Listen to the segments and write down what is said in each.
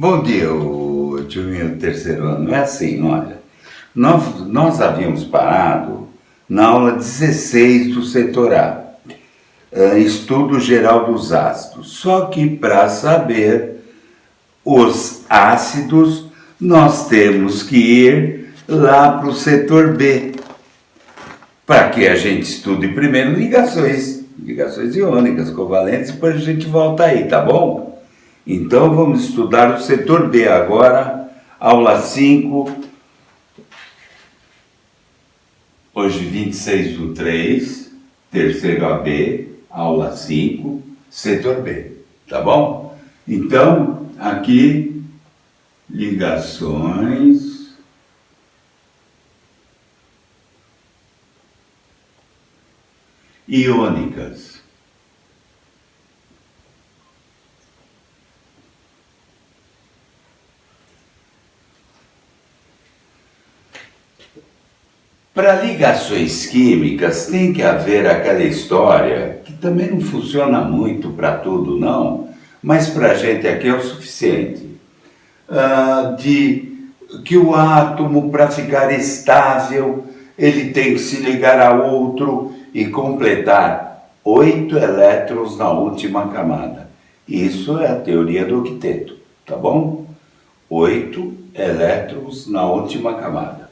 Bom dia, o turminha do terceiro ano. É assim, olha, nós havíamos parado na aula 16 do setor A, estudo geral dos ácidos. Só que para saber os ácidos, nós temos que ir lá para o setor B, para que a gente estude primeiro ligações iônicas, covalentes, depois a gente volta aí, tá bom? Então vamos estudar o setor B agora, aula 5, hoje 26/3, terceiro AB, aula 5, setor B, tá bom? Então, aqui, ligações iônicas. Para ligações químicas tem que haver aquela história, que também não funciona muito para tudo não, mas para a gente aqui é o suficiente, de que o átomo, para ficar estável, ele tem que se ligar a outro e completar 8 elétrons na última camada. Isso é a teoria do octeto, tá bom? 8 elétrons na última camada.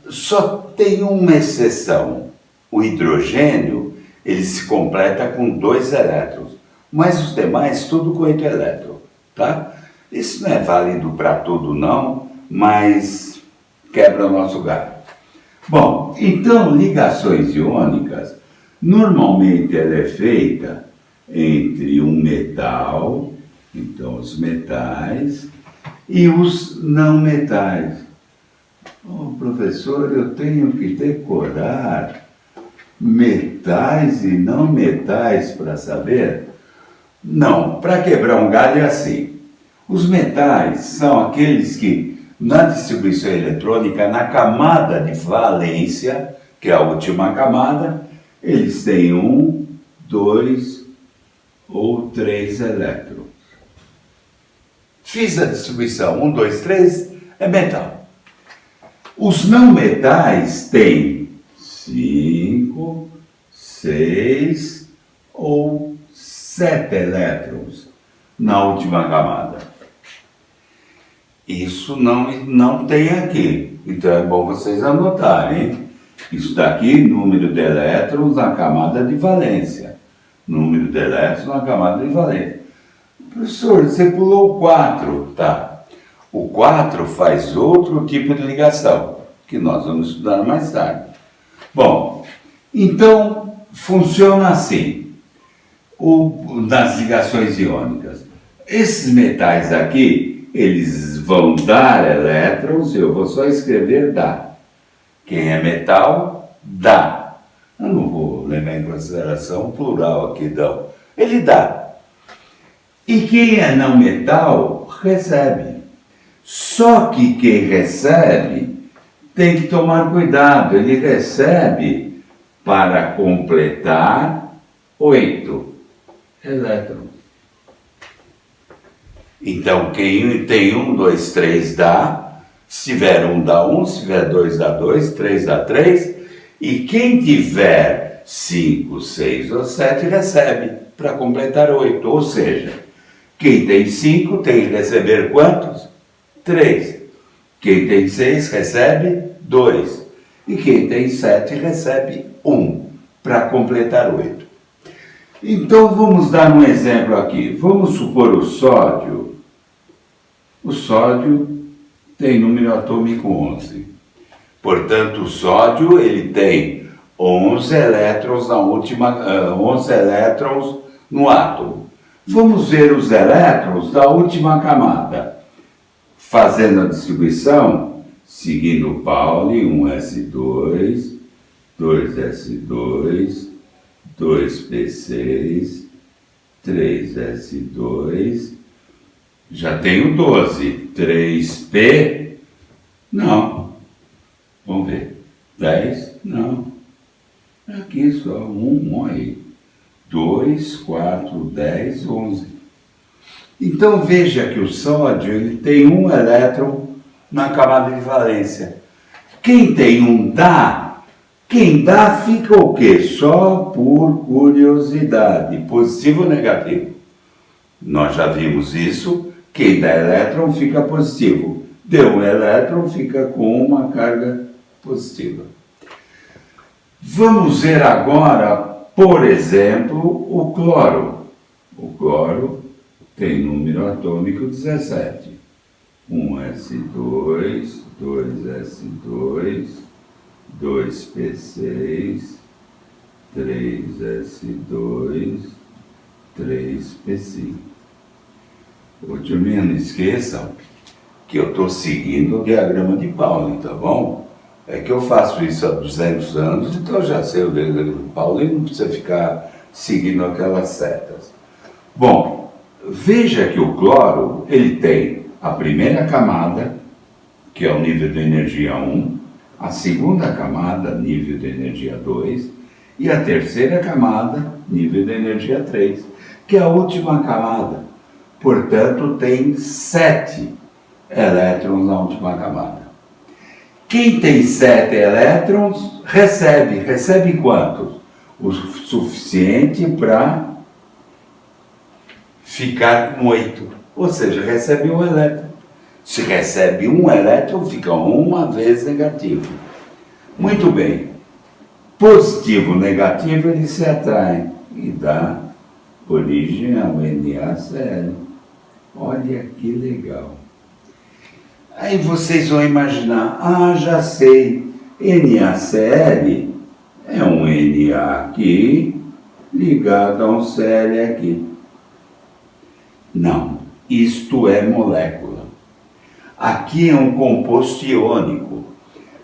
Só tem uma exceção. O hidrogênio, ele se completa com 2 elétrons, mas os demais tudo com 8 elétrons, tá? Isso não é válido para tudo não, mas quebra o nosso galho. Bom, então ligações iônicas, normalmente ela é feita entre um metal, então os metais, e os não metais. Oh, professor, eu tenho que decorar metais e não metais para saber? Não, para quebrar um galho é assim. Os metais são aqueles que, na distribuição eletrônica, na camada de valência, que é a última camada, eles têm 1, 2 ou 3 elétrons. Fiz a distribuição 1, 2, 3, é metal. Os não metais têm 5, 6 ou 7 elétrons na última camada. Isso não tem aqui, então é bom vocês anotarem. Isso daqui, número de elétrons na camada de valência. Número de elétrons na camada de valência. Professor, você pulou o 4, tá? O 4 faz outro tipo de ligação, que nós vamos estudar mais tarde. Bom, então funciona assim, nas ligações iônicas. Esses metais aqui, eles vão dar elétrons, eu vou só escrever dá. Quem é metal, dá. Eu não vou levar em consideração o plural aqui, não. Ele dá. E quem é não metal, recebe. Só que quem recebe tem que tomar cuidado, ele recebe para completar 8 elétrons. Então, quem tem 1, 2, 3 dá, se tiver 1 dá 1, se tiver 2 dá 2, 3 dá 3, e quem tiver 5, 6 ou 7 recebe para completar 8, ou seja, quem tem 5 tem que receber quantos? 3. Quem tem 6 recebe 2. E quem tem 7 recebe 1, para completar 8. Então vamos dar um exemplo aqui. Vamos supor o sódio. O sódio tem número atômico 11. Portanto, o sódio ele tem 11 elétrons na última, 11 elétrons no átomo. Vamos ver os elétrons da última camada. Fazendo a distribuição, seguindo o Pauli, 1s2, 2s2, 2p6, 3s2, já tenho 12, 3p, não, vamos ver, 10, não, aqui só 1 aí, 2, 4, 10, 11. Então veja que o sódio ele tem um elétron na camada de valência. Quem tem um dá, quem dá fica o quê? Só por curiosidade, positivo ou negativo. Nós já vimos isso, quem dá elétron fica positivo. Deu um elétron, fica com uma carga positiva. Vamos ver agora, por exemplo, o cloro. O cloro tem número atômico 17. 1s2, 2s2, 2p6, 3s2, 3p5. Ô, turminha, não esqueçam que eu estou seguindo o diagrama de Pauli, tá bom? É que eu faço isso há 200 anos, então eu já sei o diagrama de Pauli e não precisa ficar seguindo aquelas setas. Bom, veja que o cloro, ele tem a primeira camada, que é o nível de energia 1, a segunda camada, nível de energia 2, e a terceira camada, nível de energia 3, que é a última camada. Portanto, tem 7 elétrons na última camada. Quem tem 7 elétrons, recebe quantos? O suficiente para ficar com 8. Ou seja, recebe um elétron. Se recebe um elétron, fica uma vez negativo. Muito bem. Positivo, negativo, eles se atraem e dá origem ao NaCl. Olha que legal. Aí vocês vão imaginar, já sei, NaCl é um Na aqui ligado a um Cl aqui. Não, isto é molécula. Aqui é um composto iônico.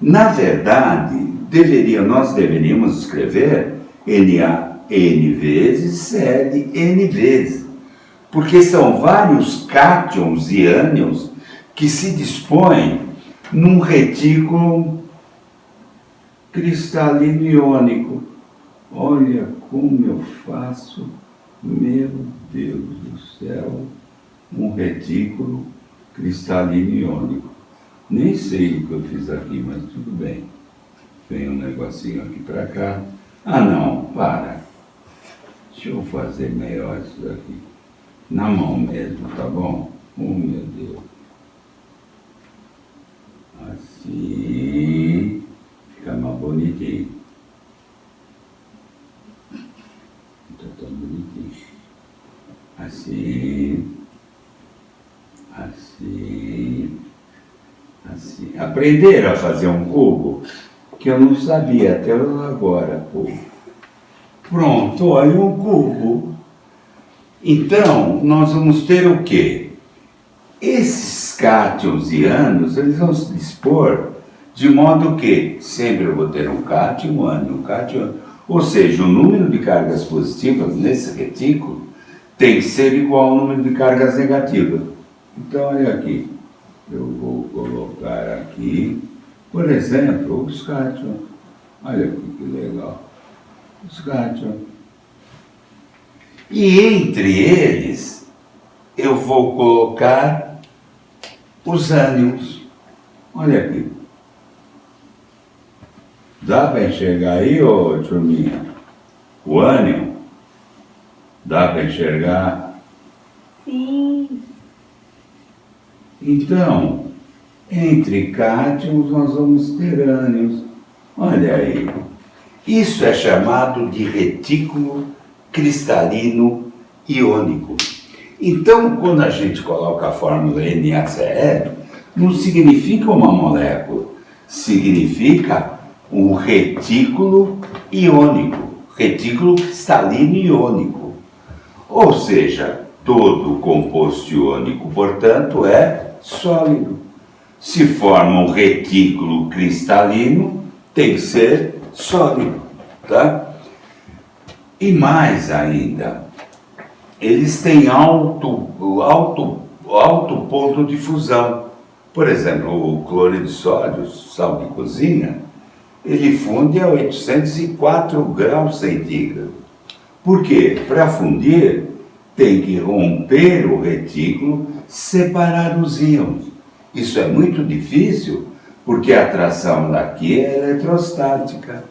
Na verdade, nós deveríamos escrever Na N vezes Cl N vezes, porque são vários cátions e ânions que se dispõem num retículo cristalino iônico. Olha como eu faço, meu Deus do céu, um retículo cristalino iônico. Nem sei o que eu fiz aqui, mas tudo bem. Vem um negocinho aqui para cá. Não, para. Deixa eu fazer melhor isso daqui. Na mão mesmo, tá bom? Oh, meu Deus. Assim, fica mais bonitinho. Tá tão bonitinho. Assim, assim, assim. Aprenderam a fazer um cubo? Que eu não sabia até agora, pô. Pronto, olha um cubo. Então, nós vamos ter o quê? Esses cátions e ânions, eles vão se dispor de modo que sempre eu vou ter um cátion, um ânion, um cátion, ou seja, o número de cargas positivas nesse retículo tem que ser igual ao número de cargas negativas. Então, olha aqui, eu vou colocar aqui, por exemplo, os cátions. Olha aqui que legal, os cátions. E entre eles, eu vou colocar os ânions. Olha aqui. Dá para enxergar aí, ô turminha? O ânion? Dá para enxergar? Sim. Então, entre cátions nós vamos ter ânions. Olha aí. Isso é chamado de retículo cristalino iônico. Então, quando a gente coloca a fórmula NaCl, não significa uma molécula, significa um retículo iônico, retículo cristalino iônico. Ou seja, todo composto iônico, portanto, é sólido. Se forma um retículo cristalino, tem que ser sólido, tá? E mais ainda, eles têm alto ponto de fusão. Por exemplo, o cloreto de sódio, sal de cozinha, ele funde a 804 graus centígrados. Por quê? Para fundir, tem que romper o retículo, separar os íons. Isso é muito difícil, porque a atração daqui é eletrostática.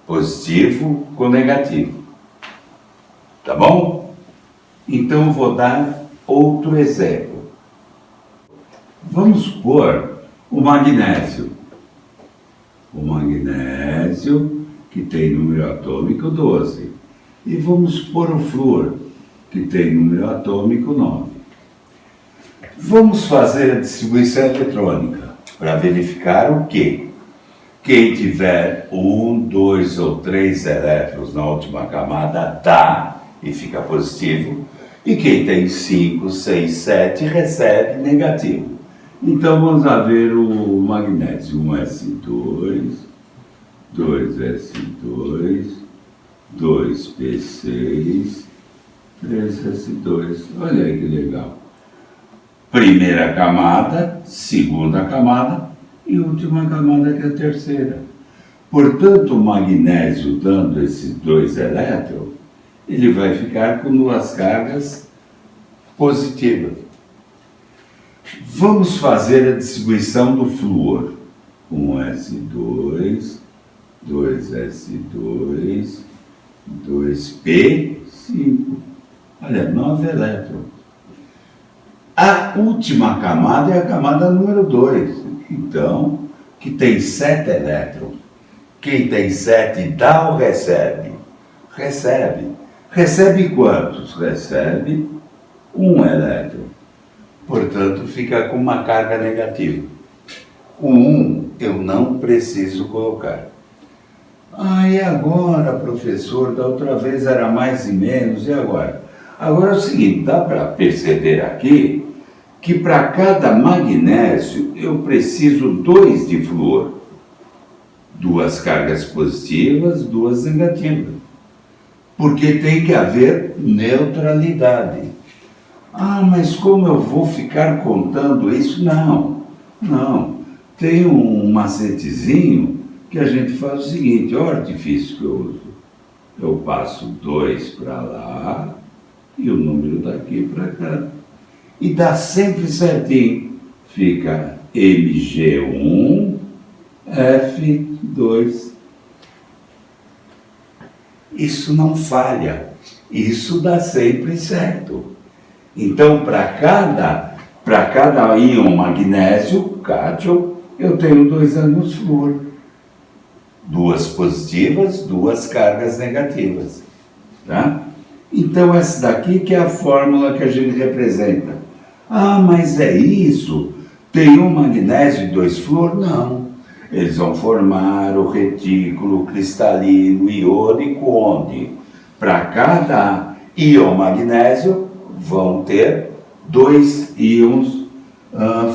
Positivo com negativo. Tá bom? Então vou dar outro exemplo. Vamos supor o magnésio. O magnésio, que tem número atômico 12. E vamos supor o flúor, que tem número atômico 9. Vamos fazer a distribuição eletrônica para verificar o quê? Quem tiver 1, 2 ou 3 elétrons na última camada dá e fica positivo. E quem tem 5, 6, 7 recebe negativo. Então vamos lá ver o magnésio. 1s2, 2s2, 2p6, 3s2. Olha aí que legal. Primeira camada, segunda camada e última camada que é a terceira. Portanto, o magnésio dando esses 2 elétrons, ele vai ficar com 2 cargas positivas. Vamos fazer a distribuição do flúor. 1s2, 2s2, 2p5. Olha, 9 elétrons. A última camada é a camada número 2. Então, que tem 7 elétrons. Quem tem 7 dá ou recebe? Recebe. Recebe quantos? Recebe 1 elétron. Portanto, fica com uma carga negativa. O 1 eu não preciso colocar. E agora, professor, da outra vez era mais e menos, e agora? Agora é o seguinte, dá para perceber aqui que para cada magnésio eu preciso 2 de flúor. 2 cargas positivas, 2 negativas. Porque tem que haver neutralidade. Mas como eu vou ficar contando isso? Não. Tem um macetezinho que a gente faz o seguinte, olha o artifício que eu uso. Eu passo 2 para lá e o número daqui para cá. E dá sempre certinho. Fica Mg1, F2. Isso não falha. Isso dá sempre certo. Então, para cada íon magnésio, cátion, eu tenho 2 átomos flúor. 2 positivas, 2 cargas negativas. Tá? Então, essa daqui que é a fórmula que a gente representa. Mas é isso? Tem um magnésio e 2 flúor? Não. Eles vão formar o retículo cristalino iônico, onde para cada íon magnésio vão ter 2 íons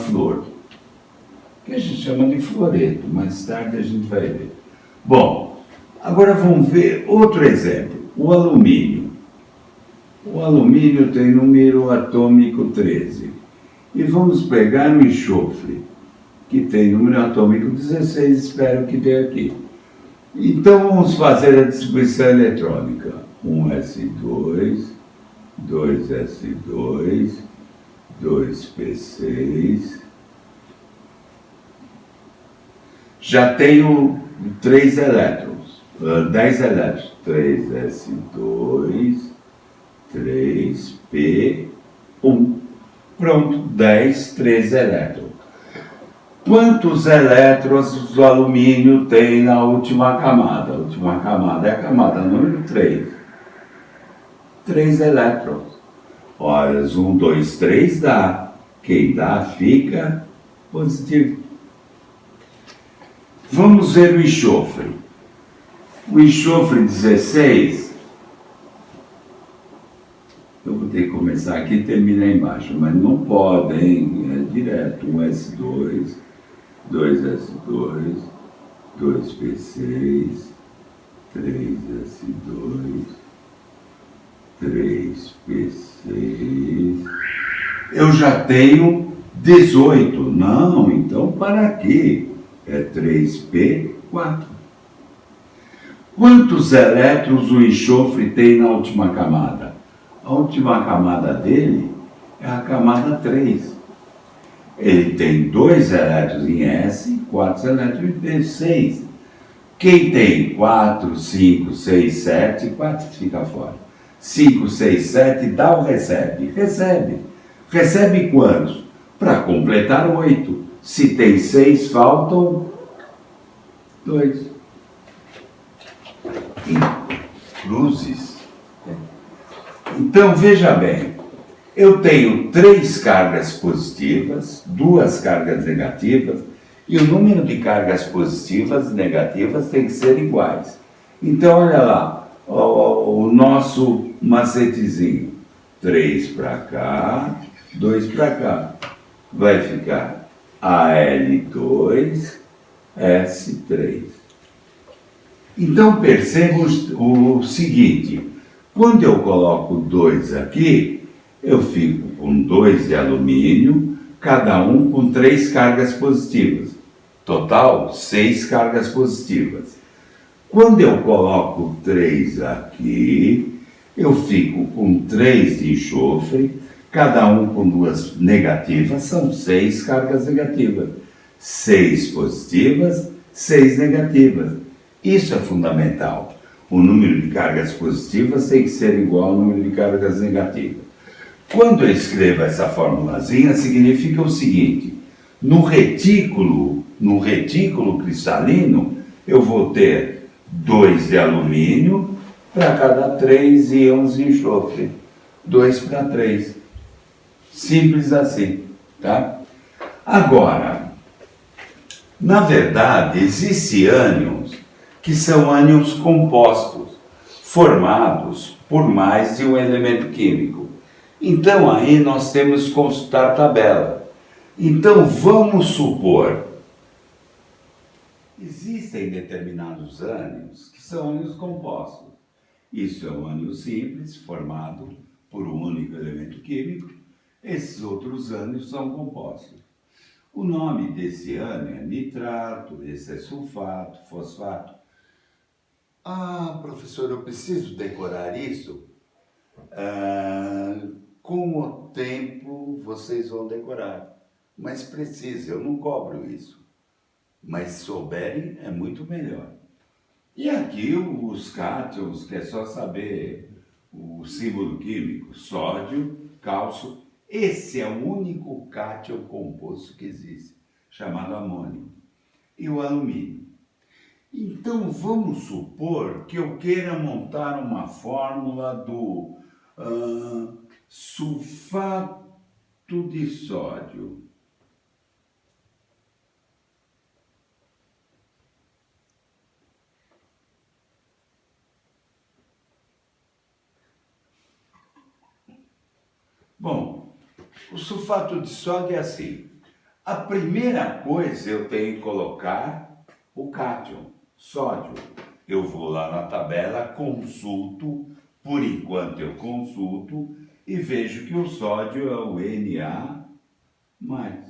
flúor, que a gente chama de fluoreto. Mais tarde a gente vai ver. Bom, agora vamos ver outro exemplo. O alumínio. O alumínio tem número atômico 13. E vamos pegar o enxofre, que tem número atômico 16, espero que dê aqui. Então vamos fazer a distribuição eletrônica. 1s2, 2s2, 2p6. Já tenho 3 elétrons, 10 elétrons. 3s2, 3p1. Pronto, 3 elétrons. Quantos elétrons o alumínio tem na última camada? A última camada é a camada número 3. 3 elétrons. Ora, 1, 2, 3 dá. Quem dá fica positivo. Vamos ver o enxofre. O enxofre 16, eu vou ter que começar aqui e terminar embaixo, mas não pode, hein? É direto. 1s2, 2s2, 2p6, 3s2, 3p6. Eu já tenho 18. Não, então para aqui. É 3p4. Quantos elétrons o enxofre tem na última camada? A última camada dele é a camada 3. Ele tem 2 elétrons em S e 4 elétrons em P, 6. Quem tem 4, 5, 6, 7, 4 fica fora. 5, 6, 7, dá ou recebe? Recebe. Recebe quantos? Para completar 8. Se tem 6, faltam 2. Cruzes. Então, veja bem. Eu tenho 3 cargas positivas, 2 cargas negativas, e o número de cargas positivas e negativas tem que ser iguais. Então, olha lá, o nosso macetezinho. 3 para cá, 2 para cá. Vai ficar AL2, S3. Então, perceba o seguinte, quando eu coloco 2 aqui, eu fico com 2 de alumínio, cada um com 3 cargas positivas. Total, 6 cargas positivas. Quando eu coloco 3 aqui, eu fico com 3 de enxofre, cada um com 2 negativas, são 6 cargas negativas. 6 positivas, 6 negativas. Isso é fundamental. O número de cargas positivas tem que ser igual ao número de cargas negativas. Quando eu escrevo essa formulazinha, significa o seguinte, no retículo cristalino, eu vou ter 2 de alumínio para cada 3 íons de enxofre. 2 para 3. Simples assim, tá? Agora, na verdade, existem ânions que são ânions compostos, formados por mais de um elemento químico. Então, aí nós temos que consultar a tabela. Então, vamos supor, existem determinados ânions que são ânions compostos. Isso é um ânion simples, formado por um único elemento químico. Esses outros ânions são compostos. O nome desse ânion é nitrato, esse é sulfato, fosfato. Ah, professor, eu preciso decorar isso? Com o tempo vocês vão decorar, mas precisa, eu não cobro isso, mas se souberem é muito melhor. E aqui os cátions, que é só saber o símbolo químico, sódio, cálcio, esse é o único cátion composto que existe, chamado amônio, e o alumínio. Então vamos supor que eu queira montar uma fórmula do sulfato de sódio. Bom, o sulfato de sódio é assim. A primeira coisa eu tenho que colocar o cátion, sódio. Eu vou lá na tabela, consulto, por enquanto eu consulto, e vejo que o sódio é o Na+.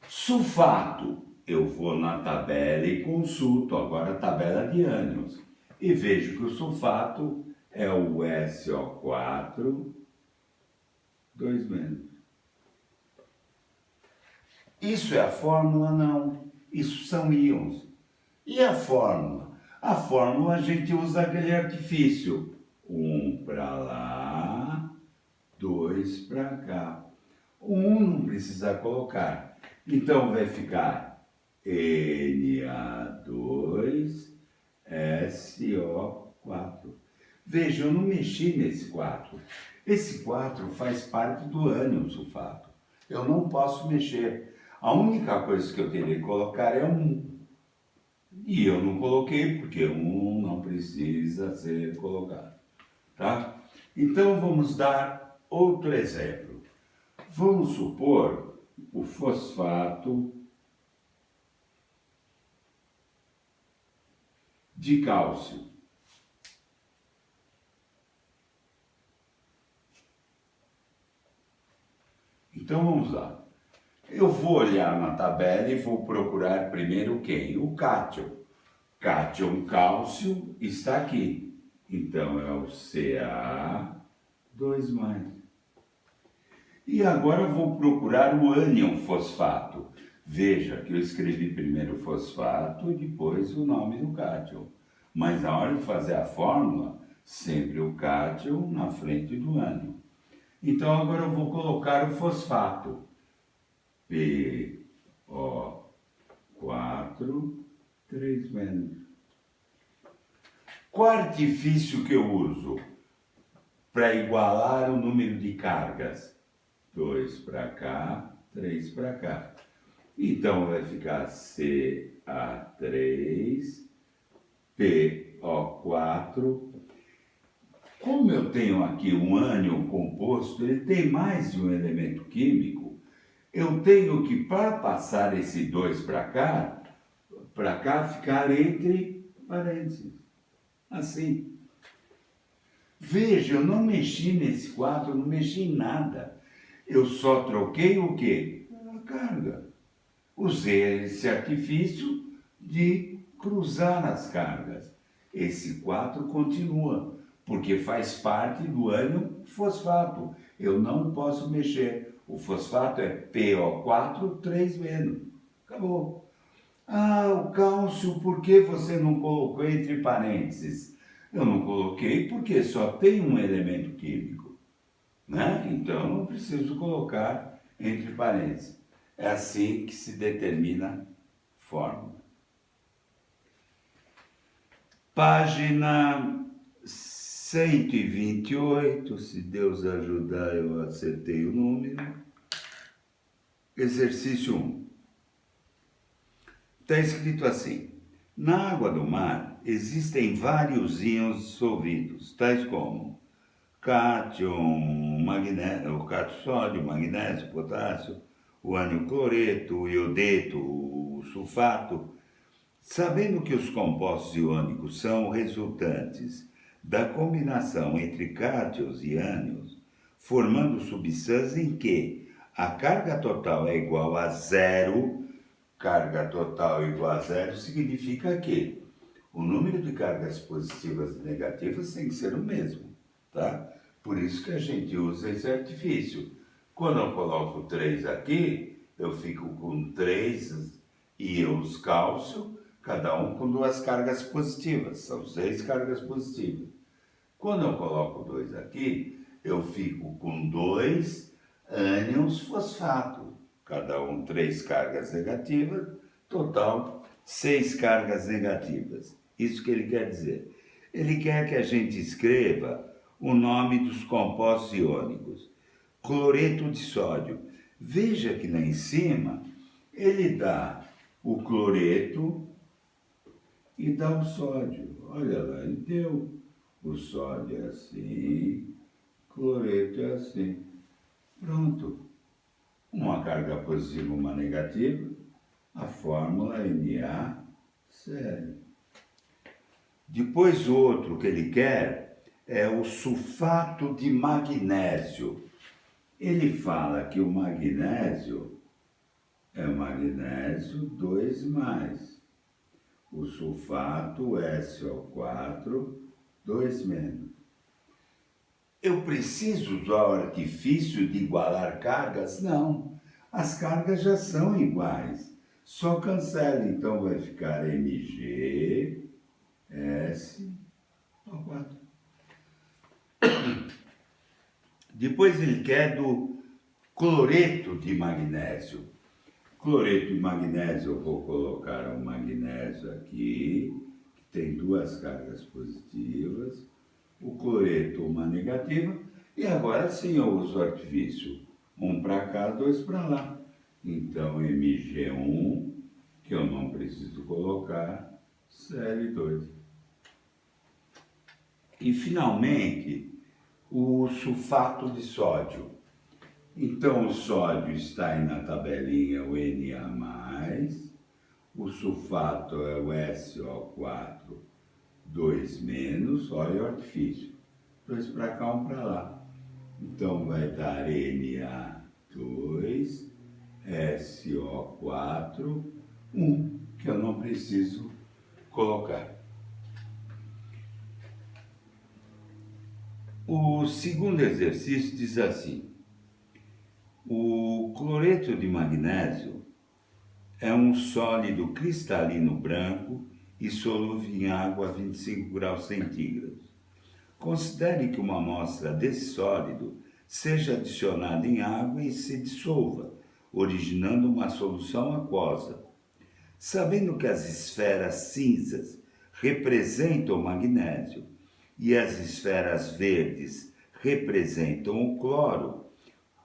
Sulfato, eu vou na tabela e consulto, agora a tabela de ânions, e vejo que o sulfato é o SO4, 2-. Isso é a fórmula? Não. Isso são íons. E a fórmula? A fórmula a gente usa aquele artifício. 1 para lá, 2 para cá. O 1 não precisa colocar. Então vai ficar Na2SO4. Veja, eu não mexi nesse 4. Esse 4 faz parte do ânion sulfato. Eu não posso mexer. A única coisa que eu teria que colocar é 1. E eu não coloquei, porque 1 não precisa ser colocado. Tá? Então vamos dar outro exemplo. Vamos supor o fosfato de cálcio. Então vamos lá. Eu vou olhar na tabela e vou procurar primeiro quem? O cátion. Cátion cálcio está aqui. Então é o Ca2+. E agora eu vou procurar o ânion fosfato. Veja que eu escrevi primeiro o fosfato e depois o nome do cátion. Mas na hora de fazer a fórmula, sempre o cátion na frente do ânion. Então agora eu vou colocar o fosfato. PO4, 3-. Qual artifício que eu uso para igualar o número de cargas? 2 para cá, 3 para cá. Então vai ficar Ca3, PO4. Como eu tenho aqui um ânion composto, ele tem mais de um elemento químico, eu tenho que, para passar esse 2 para cá, ficar entre parênteses. Assim. Veja, eu não mexi nesse 4, eu não mexi em nada. Eu só troquei o quê? A carga. Usei esse artifício de cruzar as cargas. Esse 4 continua, porque faz parte do ânion fosfato. Eu não posso mexer. O fosfato é PO4, 3-. Acabou. Ah, o cálcio, por que você não colocou entre parênteses? Eu não coloquei porque só tem um elemento químico, né? Então eu não preciso colocar entre parênteses. É assim que se determina fórmula. Página 128, se Deus ajudar eu acertei o número. Exercício 1. Está escrito assim: na água do mar existem vários íons dissolvidos, tais como cátion, magnésio, o cátion sódio, magnésio, potássio, o ânion cloreto, o iodeto, o sulfato. Sabendo que os compostos iônicos são resultantes da combinação entre cátions e ânions, formando substâncias em que a carga total é igual a zero. Carga total igual a zero significa que o número de cargas positivas e negativas tem que ser o mesmo, tá? Por isso que a gente usa esse artifício. Quando eu coloco 3 aqui, eu fico com 3 íons cálcio, cada um com 2 cargas positivas, são 6 cargas positivas. Quando eu coloco 2 aqui, eu fico com 2 ânions fosfato, cada um 3 cargas negativas, total 6 cargas negativas. Isso que ele quer dizer. Ele quer que a gente escreva o nome dos compostos iônicos. Cloreto de sódio. Veja que lá em cima ele dá o cloreto e dá o sódio. Olha lá, ele deu. O sódio é assim, cloreto é assim. Pronto. Uma carga positiva, uma negativa, a fórmula NaCl. Depois o outro que ele quer é o sulfato de magnésio. Ele fala que o magnésio é magnésio 2+. O sulfato SO4, 2-. Eu preciso usar o artifício de igualar cargas? Não. As cargas já são iguais. Só cancela, então vai ficar MgSO4. Depois ele quer do cloreto de magnésio. Cloreto de magnésio, eu vou colocar um magnésio aqui, que tem 2 cargas positivas. O cloreto, uma negativa, e agora sim eu uso o artifício. 1 para cá, 2 para lá. Então, Mg1, que eu não preciso colocar, Cl2. E, finalmente, o sulfato de sódio. Então, o sódio está aí na tabelinha, o Na+, o sulfato é o SO4, 2-, olha o artifício. 2 para cá, 1 para lá. Então vai dar Na2, SO4, 1, que eu não preciso colocar. O segundo exercício diz assim: o cloreto de magnésio é um sólido cristalino branco e solúvel em água a 25 graus centígrados. Considere que uma amostra desse sólido seja adicionada em água e se dissolva, originando uma solução aquosa. Sabendo que as esferas cinzas representam o magnésio e as esferas verdes representam o cloro,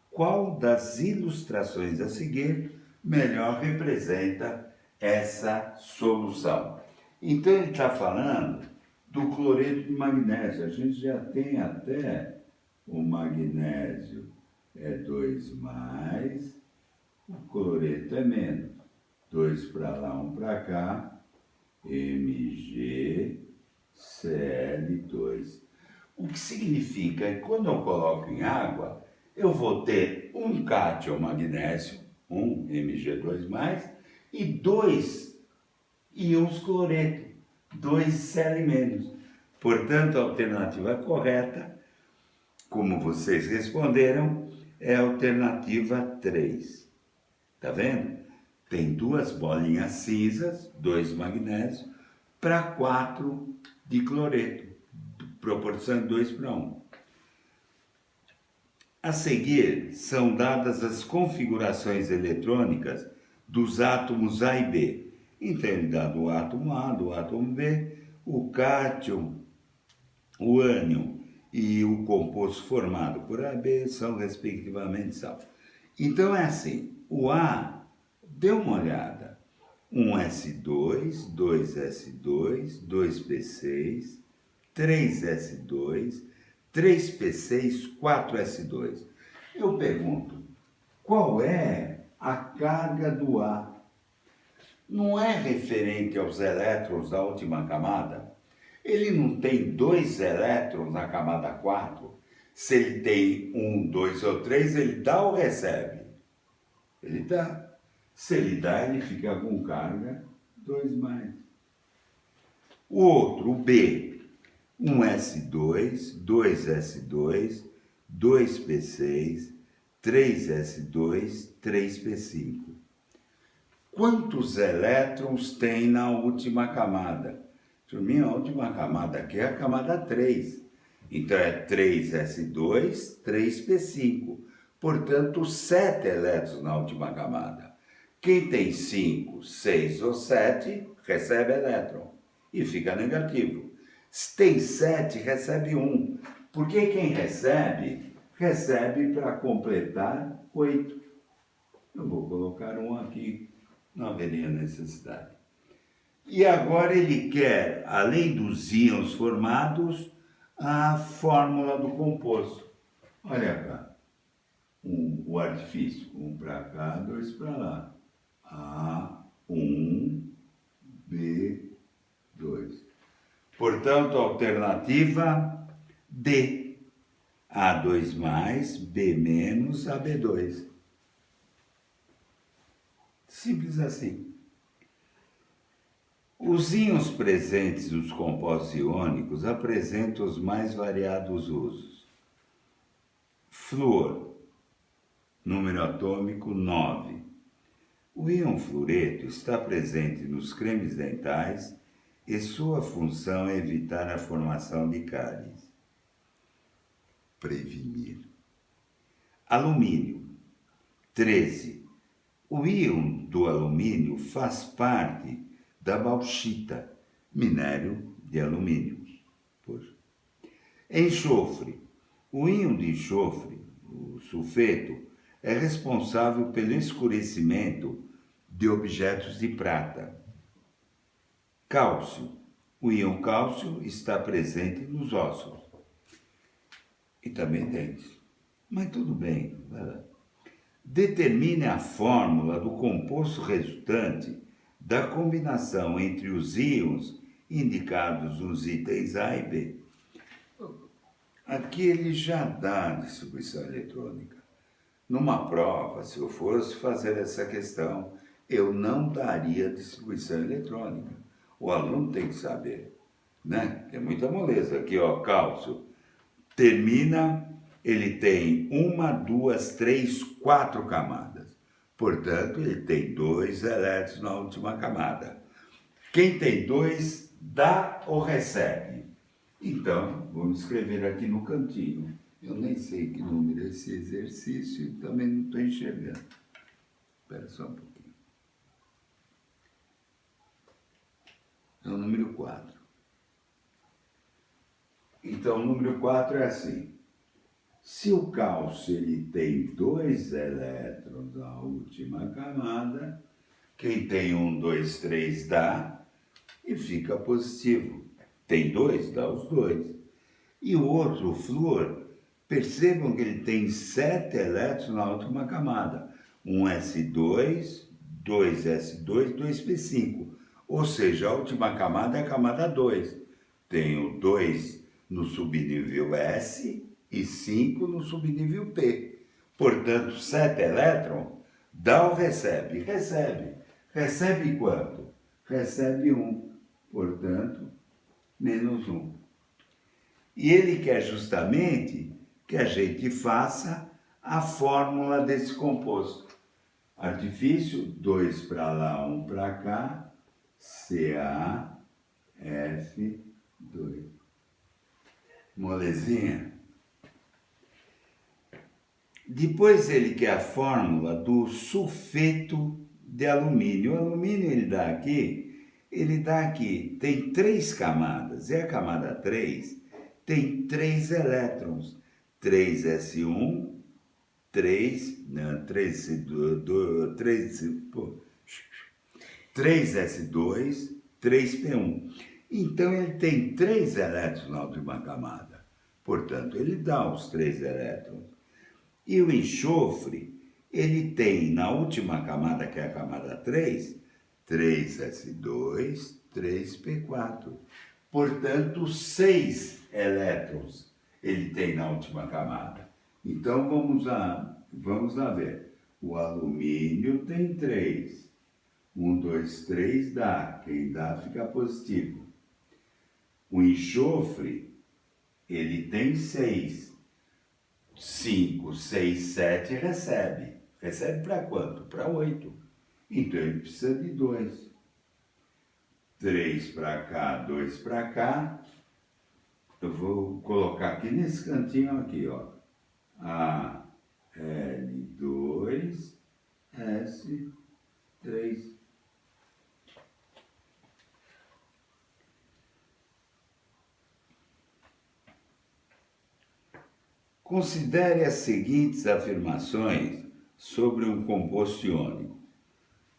qual das ilustrações a seguir melhor representa essa solução? Então ele está falando do cloreto de magnésio. A gente já tem até o magnésio é 2 mais, o cloreto é menos. 2 para lá, 1 para cá, MgCl2. O que significa que quando eu coloco em água, eu vou ter um cátion magnésio, um Mg2+, e 2 íons cloreto, 2 Cl-. Portanto, a alternativa correta, como vocês responderam, é a alternativa 3. Tá vendo? Tem 2 bolinhas cinzas, 2 magnésios, para 4 de cloreto, proporção 2 para 1. A seguir, são dadas as configurações eletrônicas dos átomos A e B. Então, ele dá do átomo A, do átomo B, o cátion, o ânion e o composto formado por AB são, respectivamente, sal. Então, é assim, o A, dê uma olhada, 1s2, 2s2, 2p6, 3s2, 3p6, 4s2. Eu pergunto, qual é a carga do A? Não é referente aos elétrons da última camada? Ele não tem 2 elétrons na camada 4? Se ele tem 1, 2 ou 3, ele dá ou recebe? Ele dá. Se ele dá, ele fica com carga 2 mais. O outro, o B, 1s2, 2s2, 2p6, 3s2, 3p5. Quantos elétrons tem na última camada? Turminha, a última camada aqui é a camada 3. Então é 3s2, 3p5. Portanto, 7 elétrons na última camada. Quem tem 5, 6 ou 7, recebe elétron e fica negativo. Se tem 7, recebe 1. Porque quem recebe, recebe para completar 8. Eu vou colocar 1 aqui, não haveria necessidade. E agora ele quer, além dos íons formados, a fórmula do composto. Olha cá, o artifício, 1 para cá, 2 para lá. A1, B2. Portanto, alternativa D. A2 mais, B menos, AB2. Simples assim. Os íons presentes nos compostos iônicos apresentam os mais variados usos. Flúor, número atômico 9. O íon fluoreto está presente nos cremes dentais e sua função é evitar a formação de cáries. Prevenir. Alumínio, 13. O íon do alumínio faz parte da bauxita, minério de alumínio. Poxa. Enxofre. O íon de enxofre, o sulfeto, é responsável pelo escurecimento de objetos de prata. Cálcio. O íon cálcio está presente nos ossos e também dentes. Mas tudo bem, vai lá. Determine a fórmula do composto resultante da combinação entre os íons indicados nos itens A e B. Aqui ele já dá a distribuição eletrônica. Numa prova, se eu fosse fazer essa questão, eu não daria distribuição eletrônica. O aluno tem que saber, né? Tem muita moleza aqui, ó, cálcio. termina, ele tem 1, 2, 3, 4 camadas. Portanto, ele tem 2 elétrons na última camada. Quem tem 2, dá ou recebe? Então, vamos escrever aqui no cantinho. Eu nem sei que número é esse exercício e também não estou enxergando. Espera só um pouquinho. É o número 4. Então, o número 4 é assim. Se o cálcio ele tem 2 elétrons na última camada, quem tem 1, 2, 3 dá e fica positivo. Tem 2, dá os 2. E o outro, o flúor, percebam que ele tem 7 elétrons na última camada. 1s2, 2s2, 2p5. Ou seja, a última camada é a camada 2. Tenho 2 no subnível S e 5 no subnível P. Portanto, 7 elétrons, dá ou recebe? Recebe. Recebe quanto? Recebe 1. Portanto, menos 1. E ele quer justamente que a gente faça a fórmula desse composto. Artifício, 2 para lá, 1 para cá, CaF2. Molezinha? Depois ele quer a fórmula do sulfeto de alumínio. O alumínio ele dá aqui, tem 3 camadas, e a camada 3 tem 3 elétrons, 3s1, 3s2, 3p1. Então ele tem 3 elétrons na última camada, portanto ele dá os 3 elétrons. E o enxofre, ele tem na última camada, que é a camada 3, 3s2, 3p4. Portanto, 6 elétrons ele tem na última camada. Então, vamos lá ver. O alumínio tem 3. 1, 2, 3 dá. Quem dá fica positivo. O enxofre, ele tem 6. 5, 6, 7 recebe. Recebe para quanto? Para 8. Então, ele precisa de 2. 3 para cá, 2 para cá. Eu vou colocar aqui nesse cantinho aqui, ó. L2, S3. Considere as seguintes afirmações sobre um composto iônico.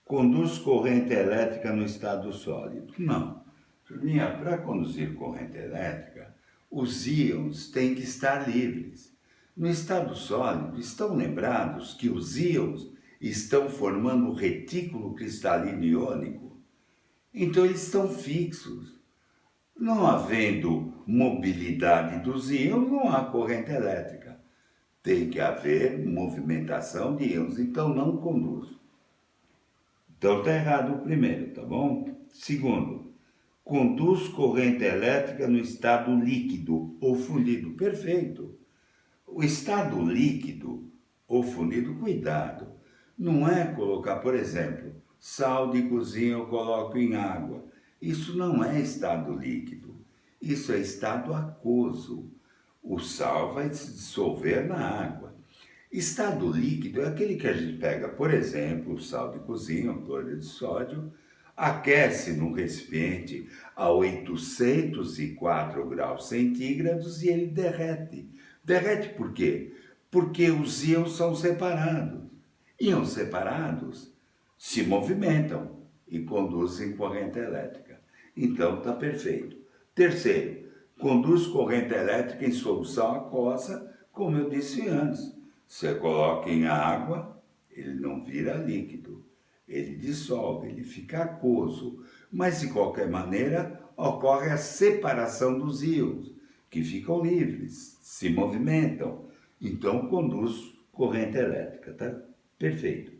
Conduz corrente elétrica no estado sólido. Não. Para conduzir corrente elétrica, os íons têm que estar livres. No estado sólido, estão lembrados que os íons estão formando um retículo cristalino iônico? Então, eles estão fixos. Não havendo mobilidade dos íons, não há corrente elétrica. Tem que haver movimentação de íons, então não conduz. Então está errado o primeiro, tá bom? Segundo, conduz corrente elétrica no estado líquido ou fundido. Perfeito. O estado líquido ou fundido, cuidado. Não é colocar, por exemplo, sal de cozinha eu coloco em água. Isso não é estado líquido. Isso é estado aquoso. O sal vai se dissolver na água. Estado líquido é aquele que a gente pega, por exemplo, o sal de cozinha, o cloreto de sódio, aquece num recipiente a 804 graus centígrados e ele derrete. Derrete por quê? Porque os íons são separados. Íons separados se movimentam e conduzem corrente elétrica. Então está perfeito. Terceiro, conduz corrente elétrica em solução aquosa, como eu disse antes. Você coloca em água, ele não vira líquido, ele dissolve, ele fica aquoso. Mas, de qualquer maneira, ocorre a separação dos íons, que ficam livres, se movimentam. Então, conduz corrente elétrica, tá? Perfeito.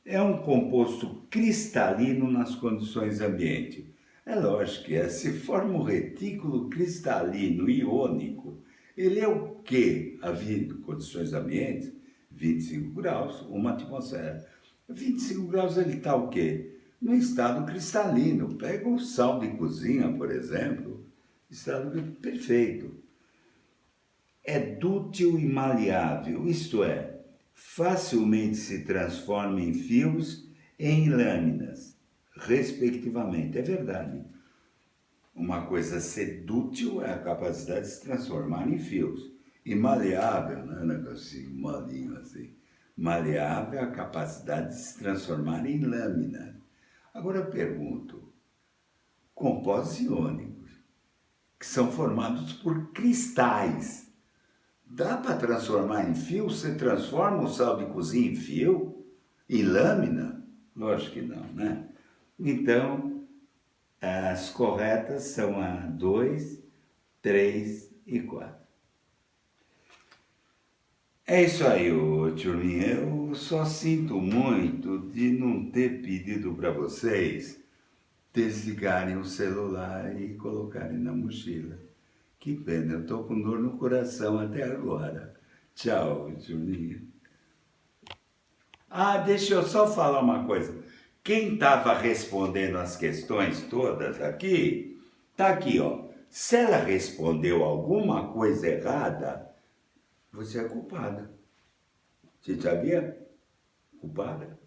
É um composto cristalino nas condições ambiente. É lógico que se forma um retículo cristalino iônico, Ele é o quê? A condições ambientes, 25 graus, uma atmosfera. 25 graus ele está o quê? No estado cristalino. Pega o sal de cozinha, por exemplo, estado perfeito. É dúctil e maleável, isto é, facilmente se transforma em fios e em lâminas, respectivamente. É verdade. Uma coisa ser dúctil é a capacidade de se transformar em fios. E maleável, né? Um negocinho molinho assim. Maleável é a capacidade de se transformar em lâmina. Agora eu pergunto, compostos iônicos, que são formados por cristais, dá para transformar em fio? Você transforma o sal de cozinha em fio? Em lâmina? Lógico que não, né? Então, as corretas são a 2, 3 e 4. É isso aí, ô turminha. Eu só sinto muito de não ter pedido para vocês desligarem o celular e colocarem na mochila. Que pena, eu tô com dor no coração até agora. Tchau, turminha. Ah, deixa eu só falar uma coisa. Quem estava respondendo as questões todas aqui, tá aqui, ó. Se ela respondeu alguma coisa errada, você é culpada. Você sabia? Culpada?